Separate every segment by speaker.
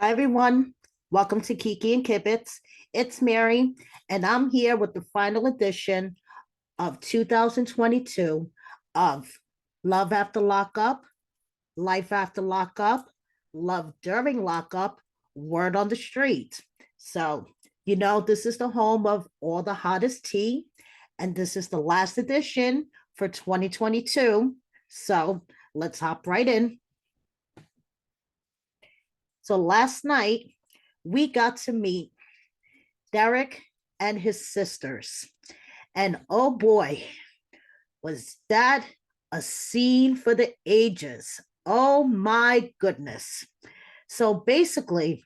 Speaker 1: Hi, everyone. Welcome to Kiki and Kibitz. It's Mary, and I'm here with the final edition of 2022 of Love After Lockup, Life After Lockup, Love During Lockup, Word on the Street. So, this is the home of all the hottest tea, and this is the last edition for 2022. So, let's hop right in. So, last night, we got to meet Derick and his sisters. And oh boy, was that a scene for the ages. Oh my goodness. So basically,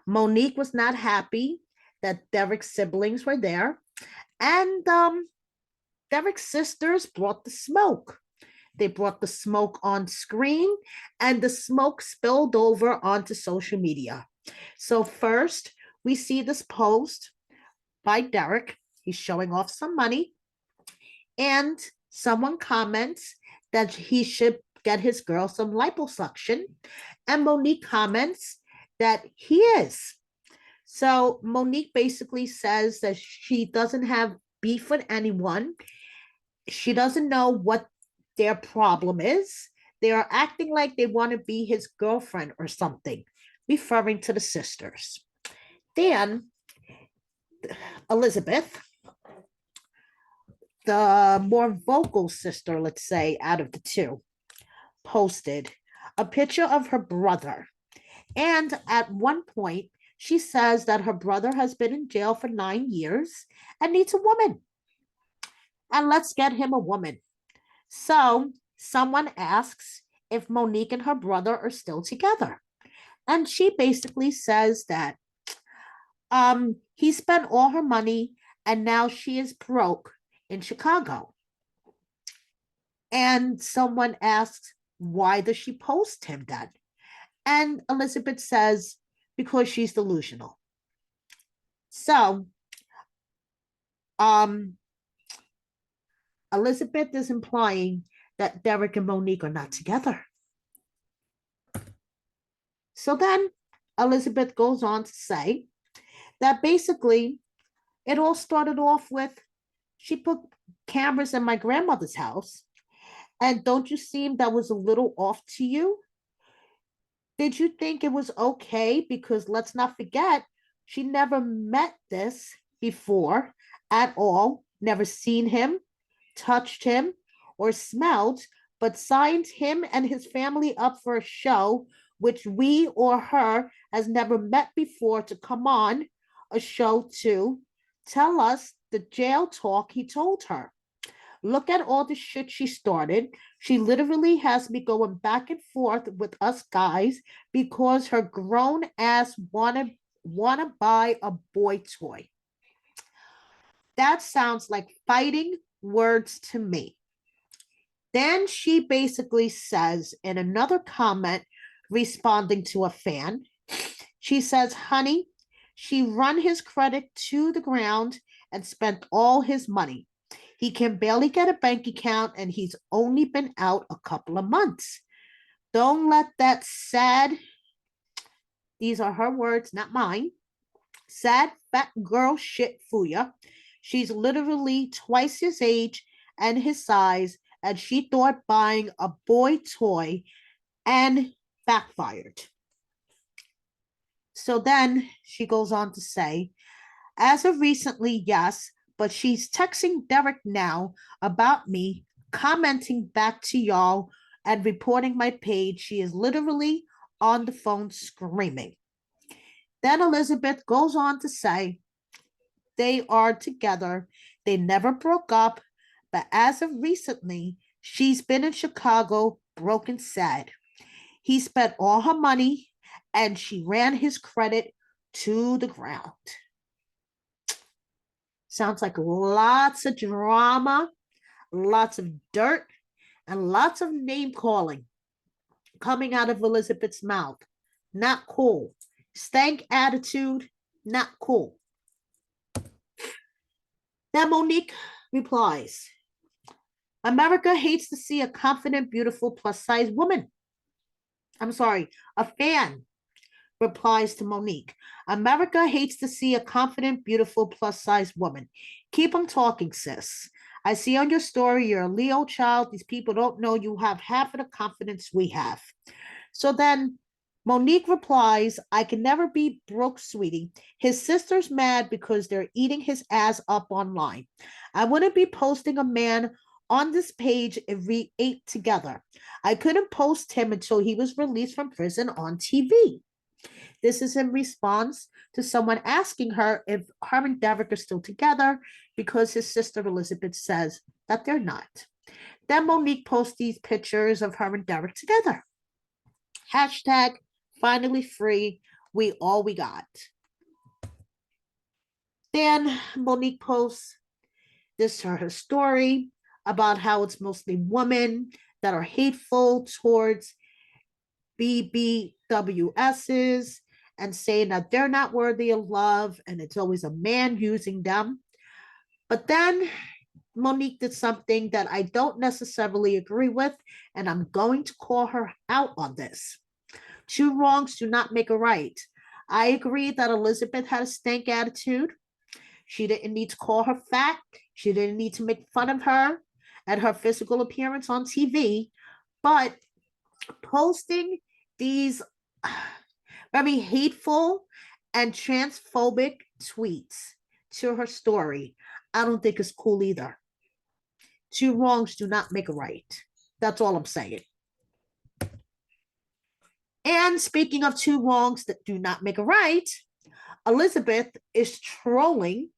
Speaker 1: Monique was not happy that Derick's siblings were there. And Derick's sisters brought the smoke. They brought the smoke on screen, and the smoke spilled over onto social media. So, first, we see this post by Derick. He's showing off some money, and someone comments that he should get his girl some liposuction. And Monique comments that he is. So, Monique basically says that she doesn't have beef with anyone. She doesn't know what their problem is. They are acting like they want to be his girlfriend or something, referring to the sisters. Then Elizabeth, the more vocal sister, let's say, out of the two, posted a picture of her brother. And at one point, she says that her brother has been in jail for 9 years and needs a woman. And let's get him a woman. So someone asks if Monique and her brother are still together. And she basically says that he spent all her money and now she is broke in Chicago. And someone asks, why does she post him then? And Elizabeth says, because she's delusional. So, Elizabeth is implying that Derick and Monique are not together. So then Elizabeth goes on to say that basically it all started off with she put cameras in my grandmother's house. And don't you seem that was a little off to you? Did you think it was okay? Because let's not forget, she never met this before at all, never seen him, touched him, or smelled, but signed him and his family up for a show which we or her has never met before to come on a show to tell us the jail talk he told her. Look at all the shit she started. She literally has me going back and forth with us guys because her grown ass wanna buy a boy toy. That sounds like fighting words to me. Then she basically says in another comment, responding to a fan, she says, honey, she run his credit to the ground and spent all his money. He can barely get a bank account and he's only been out a couple of months. Don't let that sad, these are her words, not mine, sad fat girl shit fool ya. She's literally twice his age and his size, and she thought buying a boy toy and backfired. So then she goes on to say, as of recently, yes, but she's texting Derick now about me, commenting back to y'all and reporting my page. She is literally on the phone screaming. Then Elizabeth goes on to say they are together. They never broke up, but as of recently, she's been in Chicago, broken sad. He spent all her money and she ran his credit to the ground. Sounds like lots of drama, lots of dirt, and lots of name calling coming out of Elizabeth's mouth. Not cool. Stank attitude, not cool. Then Monique replies, America hates to see a confident, beautiful, plus size woman. I'm sorry, a fan replies to Monique, America hates to see a confident, beautiful, plus-size woman. Keep on talking, sis. I see on your story you're a Leo child. These people don't know you have half of the confidence we have. So then Monique replies, I can never be broke, sweetie. His sister's mad because they're eating his ass up online. I wouldn't be posting a man on this page if we ate together. I couldn't post him until he was released from prison on TV. This is in response to someone asking her if her and Derick are still together because his sister Elizabeth says that they're not. Then Monique posts these pictures of her and Derick together. Hashtag finally free. We all we got. Then Monique posts this her story about how it's mostly women that are hateful towards BBWSs and saying that they're not worthy of love and it's always a man using them. But then Monique did something that I don't necessarily agree with, and I'm going to call her out on this. Two wrongs do not make a right. I agree that Elizabeth had a stank attitude. She didn't need to call her fat. She didn't need to make fun of her and her physical appearance on TV. But posting these very hateful and transphobic tweets to her story, I don't think it's cool either. Two wrongs do not make a right. That's all I'm saying. And speaking of two wrongs that do not make a right, Elizabeth is trolling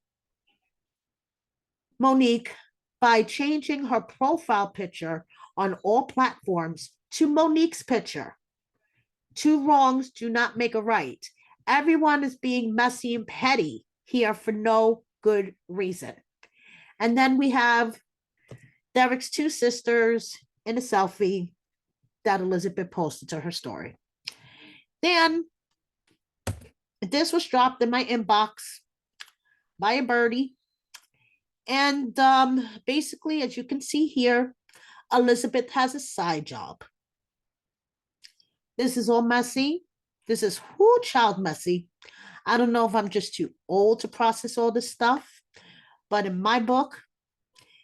Speaker 1: Monique by changing her profile picture on all platforms to Monique's picture. Two wrongs do not make a right. Everyone is being messy and petty here for no good reason. And then we have Derick's two sisters in a selfie that Elizabeth posted to her story. Then this was dropped in my inbox by a birdie. And basically, as you can see here, Elizabeth has a side job. This is all messy. This is whoo child messy. I don't know if I'm just too old to process all this stuff, but in my book,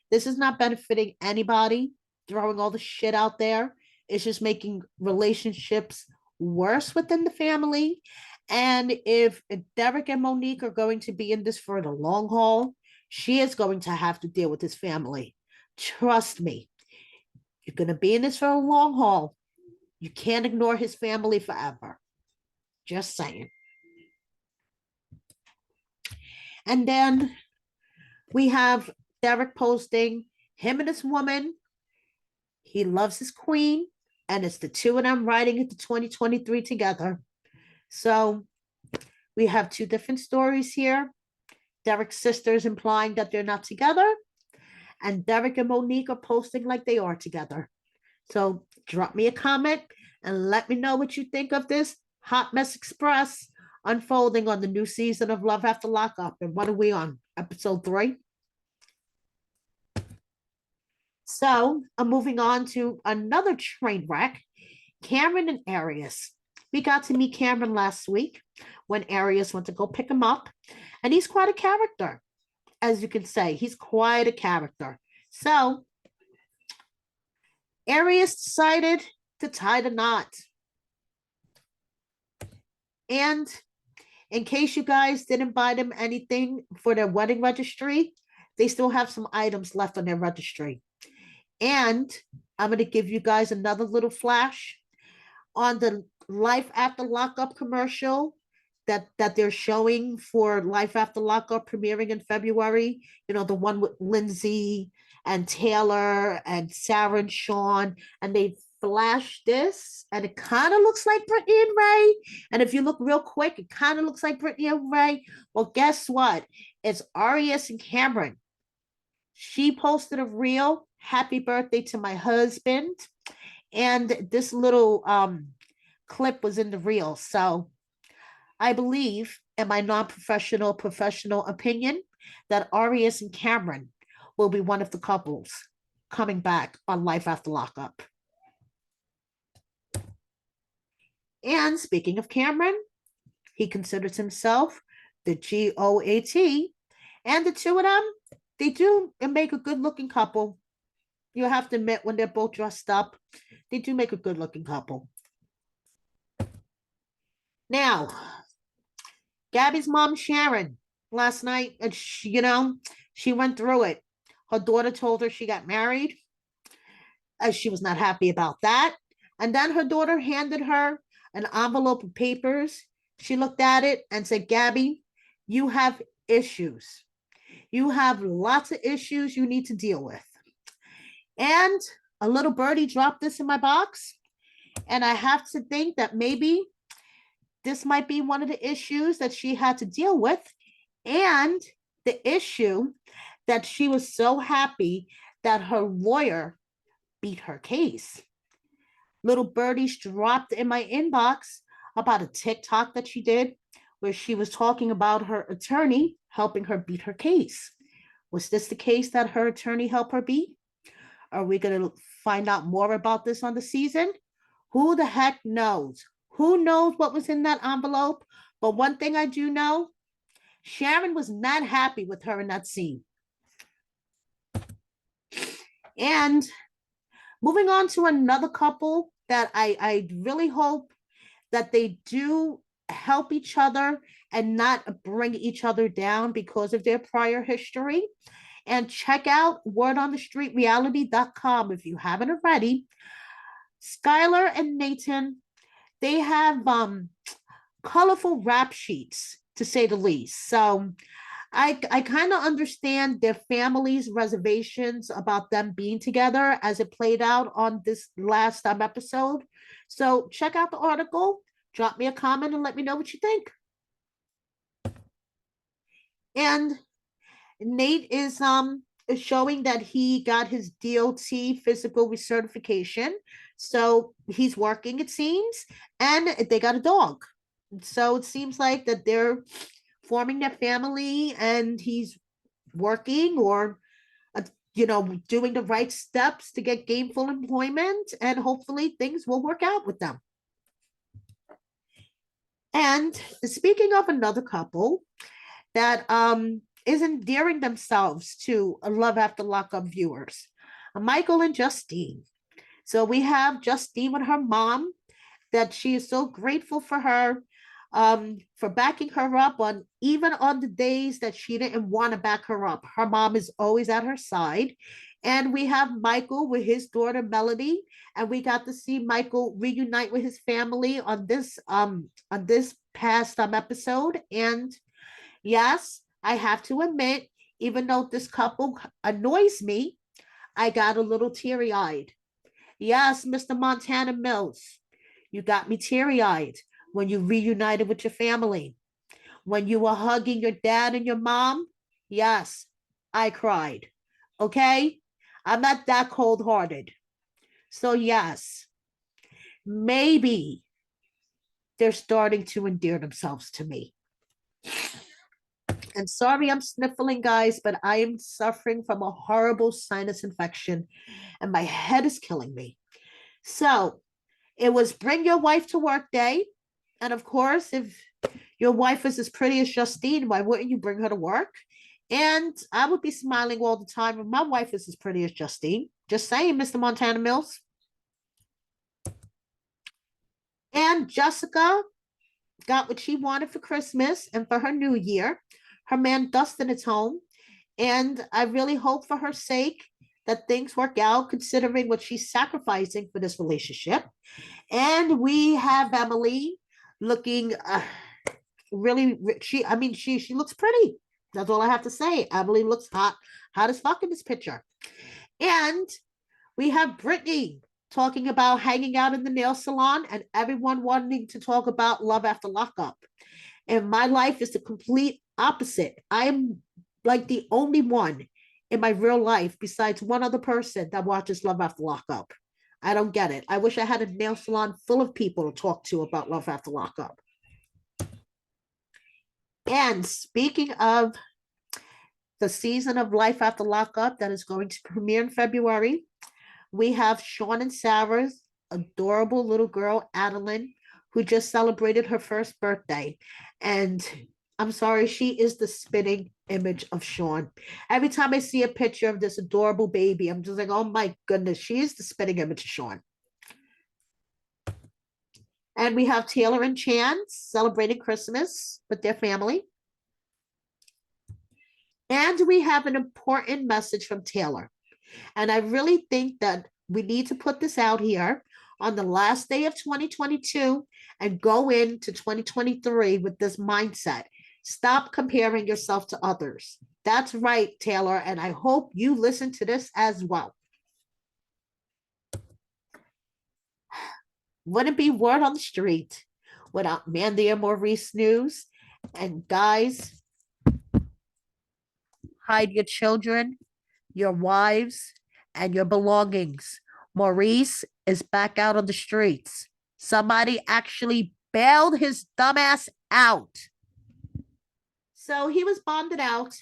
Speaker 1: this is not benefiting anybody. Throwing all the shit out there. It's just making relationships worse within the family. And if Derick and Monique are going to be in this for the long haul, she is going to have to deal with his family. Trust me. You're going to be in this for a long haul. You can't ignore his family forever. Just saying. And then we have Derick posting him and his woman. He loves his queen, and it's the two of them riding into 2023 together. So we have two different stories here. Derick's sisters implying that they're not together, and Derick and Monique are posting like they are together. So drop me a comment and let me know what you think of this Hot Mess Express unfolding on the new season of Love After Lockup. And what are we on? Episode 3? So I'm moving on to another train wreck, Cameron and Aries. We got to meet Cameron last week when Aries went to go pick him up. And he's quite a character, as you can say. He's quite a character. So Aries decided to tie the knot. And in case you guys didn't buy them anything for their wedding registry, they still have some items left on their registry. And I'm going to give you guys another little flash on the Life After Lockup commercial that they're showing for Life After Lockup premiering in February. You know, the one with Lindsay and Taylor and Sarah and Sean. And they flash this and it kind of looks like Brittany and Ray. And if you look real quick, it kind of looks like Brittany and Ray. Well, guess what? It's Aris and Cameron. She posted a reel, happy birthday to my husband. And this little clip was in the reel. So I believe, in my non-professional, professional opinion, that Aris and Cameron will be one of the couples coming back on Life After Lockup. And speaking of Cameron, He considers himself the GOAT. And the two of them, they do make a good looking couple. You have to admit, when they're both dressed up, they do make a good looking couple. Now, Gabby's mom, Sharon, last night, she went through it. Her daughter told her she got married. She was not happy about that. And then her daughter handed her an envelope of papers. She looked at it and said, Gabby, you have issues. You have lots of issues you need to deal with. And a little birdie dropped this in my box. And I have to think that maybe this might be one of the issues that she had to deal with. And the issue that she was so happy that her lawyer beat her case. Little birdies dropped in my inbox about a TikTok that she did where she was talking about her attorney helping her beat her case. Was this the case that her attorney helped her beat? Are we going to find out more about this on the season? Who the heck knows? Who knows what was in that envelope? But one thing I do know, Sharon was not happy with her in that scene. And moving on to another couple that I really hope that they do help each other and not bring each other down because of their prior history. And check out wordonthestreetreality.com if you haven't already. Skyler and Nathan, they have colorful rap sheets, to say the least. So I kind of understand their families' reservations about them being together as it played out on this last episode. So check out the article, drop me a comment, and let me know what you think. And Nate is showing that he got his DOT physical recertification. So he's working, it seems, and they got a dog. So it seems like that they're forming their family and he's working or doing the right steps to get gainful employment, and hopefully things will work out with them. And speaking of another couple that is endearing themselves to Love After Lockup viewers, Michael and Justine. So we have Justine with her mom, that she is so grateful for her, for backing her up on even on the days that she didn't want to back her up. Her mom is always at her side. And we have Michael with his daughter Melody, and we got to see Michael reunite with his family on this past episode. And yes, I have to admit, even though this couple annoys me, I got a little teary-eyed. Yes, Mr. Montana Mills, you got me teary-eyed when you reunited with your family. When you were hugging your dad and your mom, yes, I cried. Okay? I'm not that cold-hearted. So yes, maybe they're starting to endear themselves to me. And sorry I'm sniffling, guys, but I am suffering from a horrible sinus infection and my head is killing me. So it was Bring Your Wife to Work Day. And of course, if your wife is as pretty as Justine, why wouldn't you bring her to work? And I would be smiling all the time if my wife is as pretty as Justine. Just saying, Mr. Montana Mills. And Jessica got what she wanted for Christmas and for her New Year. Her man Dustin is home. And I really hope for her sake that things work out, considering what she's sacrificing for this relationship. And we have Emily looking really, she looks pretty. That's all I have to say. Emily looks hot as fuck in this picture. And we have Brittany talking about hanging out in the nail salon and everyone wanting to talk about Love After Lockup. And my life is the complete opposite. I am like the only one in my real life besides one other person that watches Love After Lockup. I don't get it. I wish I had a nail salon full of people to talk to about Love After Lockup. And speaking of the season of Life After Lockup that is going to premiere in February, we have Sean and Sarah's adorable little girl, Adeline, who just celebrated her first birthday. And I'm sorry, she is the spitting image of Sean. Every time I see a picture of this adorable baby, I'm just like, oh my goodness, she is the spitting image of Sean. And we have Taylor and Chan celebrating Christmas with their family. And we have an important message from Taylor. And I really think that we need to put this out here on the last day of 2022 and go into 2023 with this mindset. Stop comparing yourself to others. That's right, Taylor. And I hope you listen to this as well. Wouldn't be word on the street without Mandy and Maurice news. And guys, hide your children, your wives, and your belongings. Maurice is back out on the streets. Somebody actually bailed his dumbass out. So he was bonded out.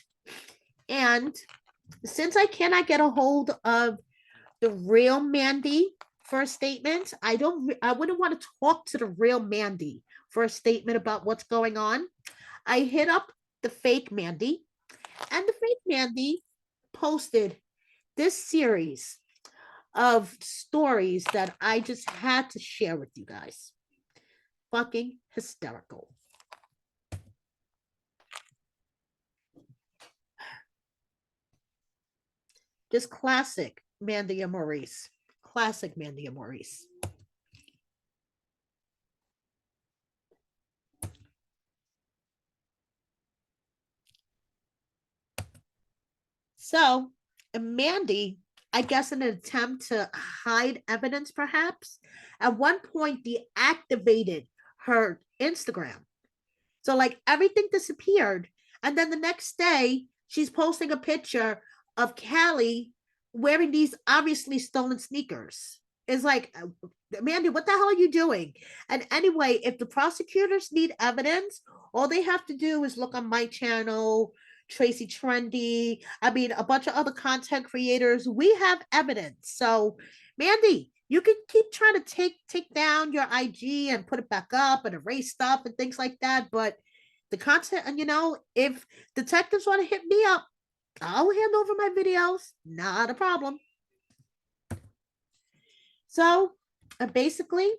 Speaker 1: And since I cannot get a hold of the real Mandy for a statement, I wouldn't want to talk to the real Mandy for a statement about what's going on. I hit up the fake Mandy, and the fake Mandy posted this series of stories that I just had to share with you guys. Fucking hysterical. Just classic Mandy and Maurice. Classic Mandy and Maurice. So, Mandy, I guess in an attempt to hide evidence, perhaps, at one point deactivated her Instagram. So, like, everything disappeared. And then the next day, she's posting a picture of Callie wearing these obviously stolen sneakers. It's like, Mandy, what the hell are you doing? And anyway, if the prosecutors need evidence, all they have to do is look on my channel, Tracy Trendy, I mean, a bunch of other content creators. We have evidence. So, Mandy, you can keep trying to take down your IG and put it back up and erase stuff and things like that. But the content, and if detectives want to hit me up, I'll hand over my videos. Not a problem. So basically,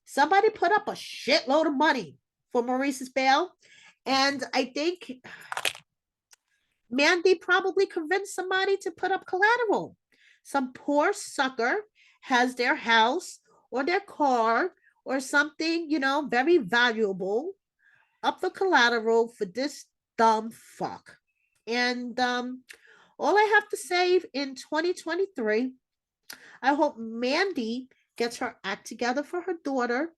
Speaker 1: somebody put up a shitload of money for Maurice's bail. And I think Mandy probably convinced somebody to put up collateral. Some poor sucker has their house or their car or something, very valuable up the collateral for this dumb fuck. And all I have to say in 2023, I hope Mandy gets her act together for her daughter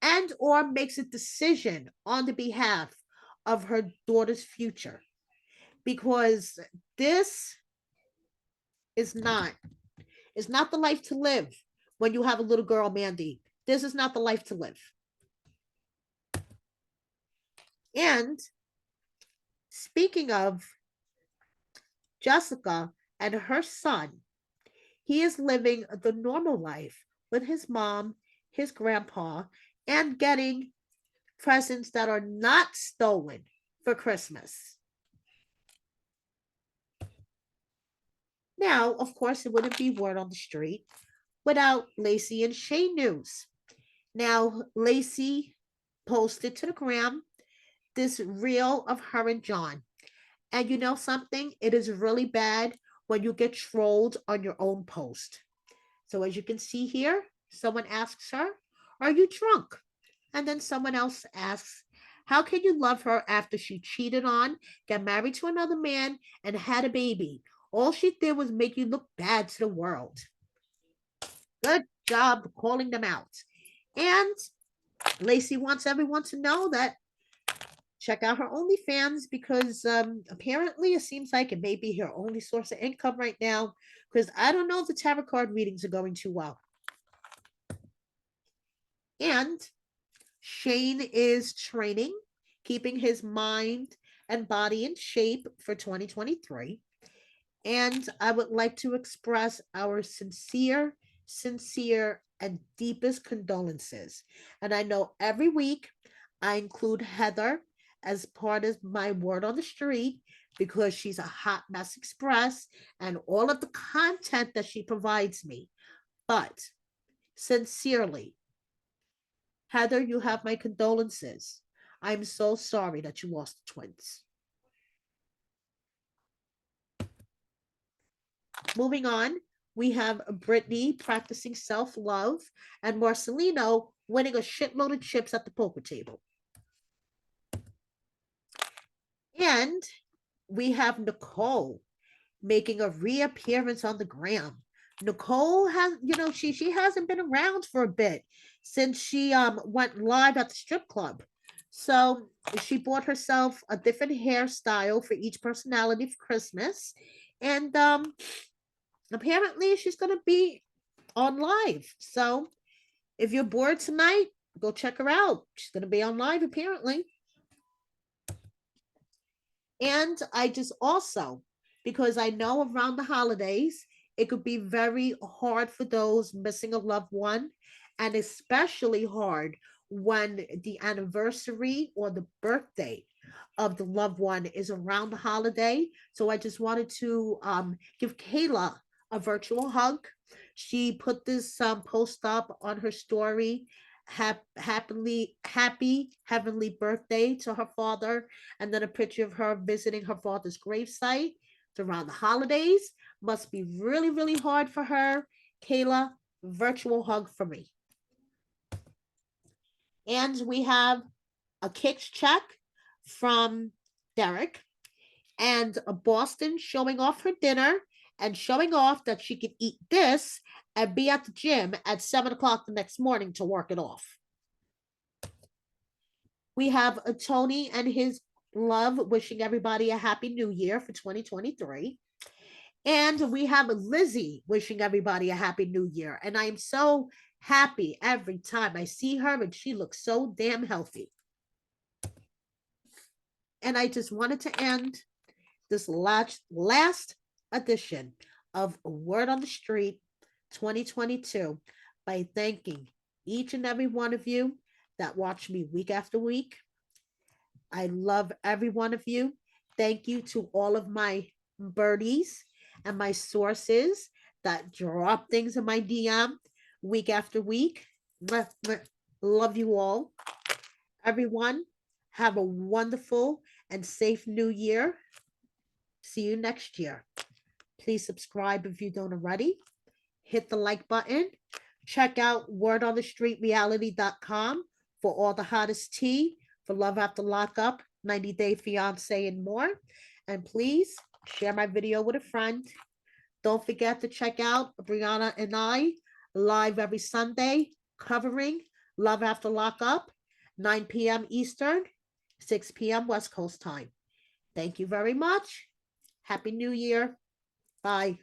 Speaker 1: and or makes a decision on the behalf of her daughter's future, because this is not the life to live when you have a little girl, Mandy. This is not the life to live. And speaking of Jessica and her son, he is living the normal life with his mom, his grandpa, and getting presents that are not stolen for Christmas. Now, of course, it wouldn't be word on the street without Lacey and Shane news. Now, Lacey posted to the gram this reel of her and John. And you know something? It is really bad when you get trolled on your own post. So as you can see here, someone asks her, "Are you drunk?" And then someone else asks, "How can you love her after she cheated on, got married to another man, and had a baby? All she did was make you look bad to the world." Good job calling them out. And Lacey wants everyone to know that check out her OnlyFans, because apparently it seems like it may be her only source of income right now, because I don't know if the tarot card readings are going too well. And Shane is training, keeping his mind and body in shape for 2023. And I would like to express our sincere and deepest condolences. And I know every week I include Heather as part of my word on the street because she's a hot mess express and all of the content that she provides me. But sincerely, Heather, you have my condolences. I'm so sorry that you lost the twins. Moving on, we have Brittany practicing self love and Marcelino winning a shitload of chips at the poker table. And we have Nicole making a reappearance on the gram. Nicole has, she hasn't been around for a bit since she went live at the strip club. So she bought herself a different hairstyle for each personality for Christmas. And apparently she's gonna be on live. So if you're bored tonight, go check her out. She's gonna be on live apparently. And I just also, because I know around the holidays, it could be very hard for those missing a loved one, and especially hard when the anniversary or the birthday of the loved one is around the holiday. So I just wanted to give Kayla a virtual hug. She put this post up on her story. Happy heavenly birthday to her father, and then a picture of her visiting her father's gravesite around the holidays. Must be really, really hard for her. Kayla, virtual hug for me. And we have a kicks check from Derek and a Boston showing off her dinner and showing off that she can eat this and be at the gym at 7 o'clock the next morning to work it off. We have a Tony and his love wishing everybody a happy new year for 2023. And we have Lizzie wishing everybody a happy new year. And I am so happy every time I see her, and she looks so damn healthy. And I just wanted to end this last edition of Word on the Street 2022 by thanking each and every one of you that watch me week after week. I love every one of you. Thank you to all of my birdies and my sources that drop things in my DM week after week. Love you all. Everyone, have a wonderful and safe new year. See you next year. Please subscribe if you don't already. Hit the like button. Check out wordonthestreetreality.com for all the hottest tea for Love After Lockup, 90 Day Fiance, and more. And please share my video with a friend. Don't forget to check out Brianna and I live every Sunday covering Love After Lockup, 9 p.m. Eastern, 6 p.m. West Coast time. Thank you very much. Happy New Year. Bye.